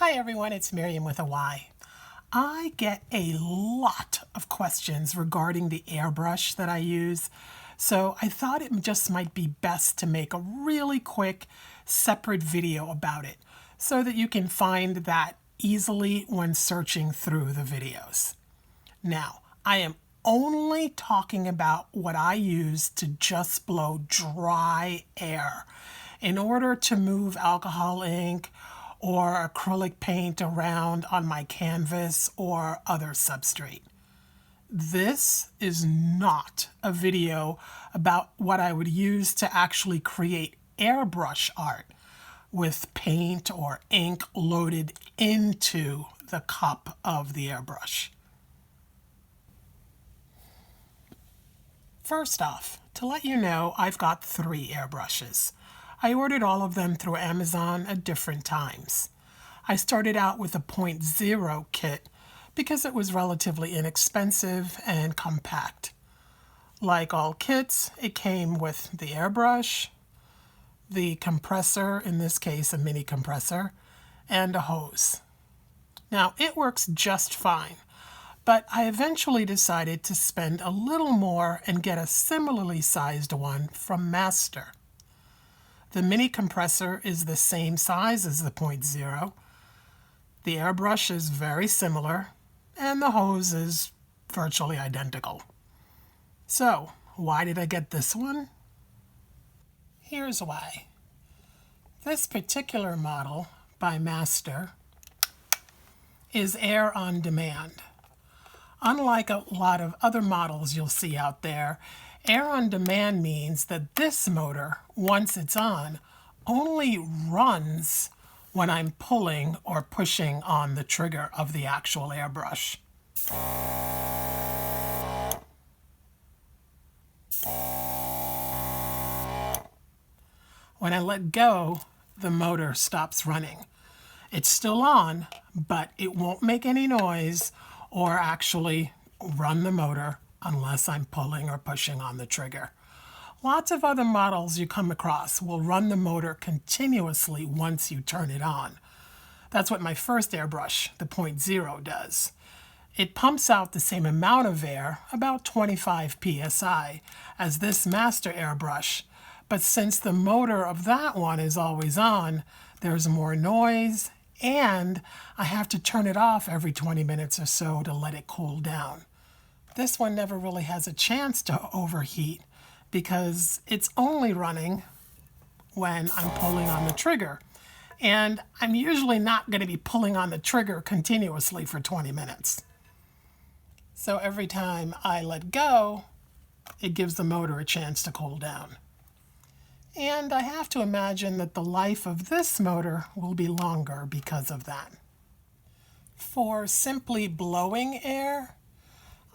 Hi everyone, it's Miriam with a Y. I get a lot of questions regarding the airbrush that I use, so I thought it just might be best to make a really quick separate video about it so that you can find that easily when searching through the videos. Now, I am only talking about what I use to just blow dry air in order to move alcohol ink or acrylic paint around on my canvas or other substrate. This is not a video about what I would use to actually create airbrush art with paint or ink loaded into the cup of the airbrush. First off, to let you know, I've got 3 airbrushes. I ordered all of them through Amazon at different times. I started out with a 0.0 kit because it was relatively inexpensive and compact. Like all kits, it came with the airbrush, the compressor, in this case a mini compressor, and a hose. Now, it works just fine, but I eventually decided to spend a little more and get a similarly sized one from Master. The mini compressor is the same size as the 0.0. The airbrush is very similar, and the hose is virtually identical. So, why did I get this one? Here's why. This particular model by Master is air on demand. Unlike a lot of other models you'll see out there, air on demand means that this motor, once it's on, only runs when I'm pulling or pushing on the trigger of the actual airbrush. When I let go, the motor stops running. It's still on, but it won't make any noise or actually run the motor unless I'm pulling or pushing on the trigger. Lots of other models you come across will run the motor continuously once you turn it on. That's what my first airbrush, the 0.0, does. It pumps out the same amount of air, about 25 psi, as this Master airbrush, but since the motor of that one is always on, there's more noise, and I have to turn it off every 20 minutes or so to let it cool down. This one never really has a chance to overheat because it's only running when I'm pulling on the trigger. And I'm usually not going to be pulling on the trigger continuously for 20 minutes. So every time I let go, it gives the motor a chance to cool down. And I have to imagine that the life of this motor will be longer because of that. For simply blowing air,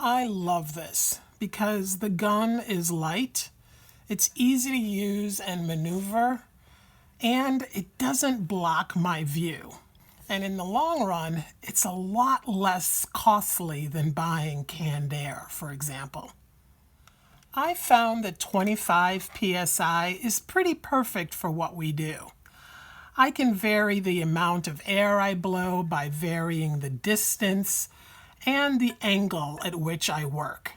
I love this because the gun is light, it's easy to use and maneuver, and it doesn't block my view. And in the long run, it's a lot less costly than buying canned air, for example. I found that 25 psi is pretty perfect for what we do. I can vary the amount of air I blow by varying the distance and the angle at which I work.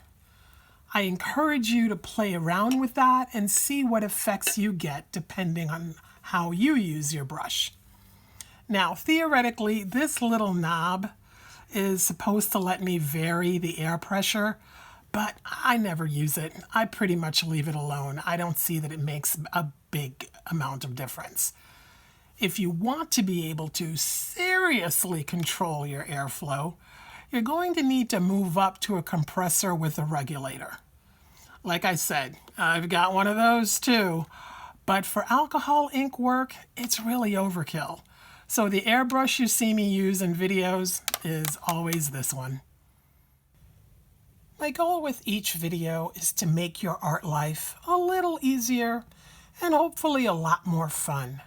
I encourage you to play around with that and see what effects you get depending on how you use your brush. Now, theoretically, this little knob is supposed to let me vary the air pressure, but I never use it. I pretty much leave it alone. I don't see that it makes a big amount of difference. If you want to be able to seriously control your airflow, you're going to need to move up to a compressor with a regulator. Like I said, I've got one of those too, but for alcohol ink work, it's really overkill. So the airbrush you see me use in videos is always this one. My goal with each video is to make your art life a little easier and hopefully a lot more fun.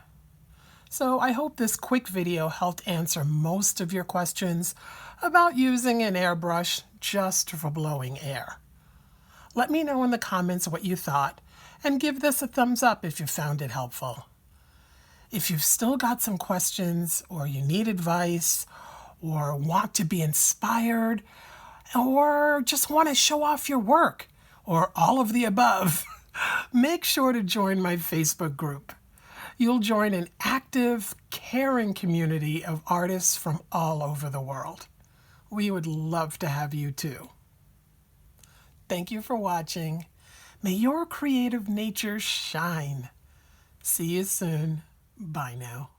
So I hope this quick video helped answer most of your questions about using an airbrush just for blowing air. Let me know in the comments what you thought, and give this a thumbs up if you found it helpful. If you've still got some questions, or you need advice, or want to be inspired, or just want to show off your work, or all of the above, make sure to join my Facebook group. You'll join an active, caring community of artists from all over the world. We would love to have you too. Thank you for watching. May your creative nature shine. See you soon. Bye now.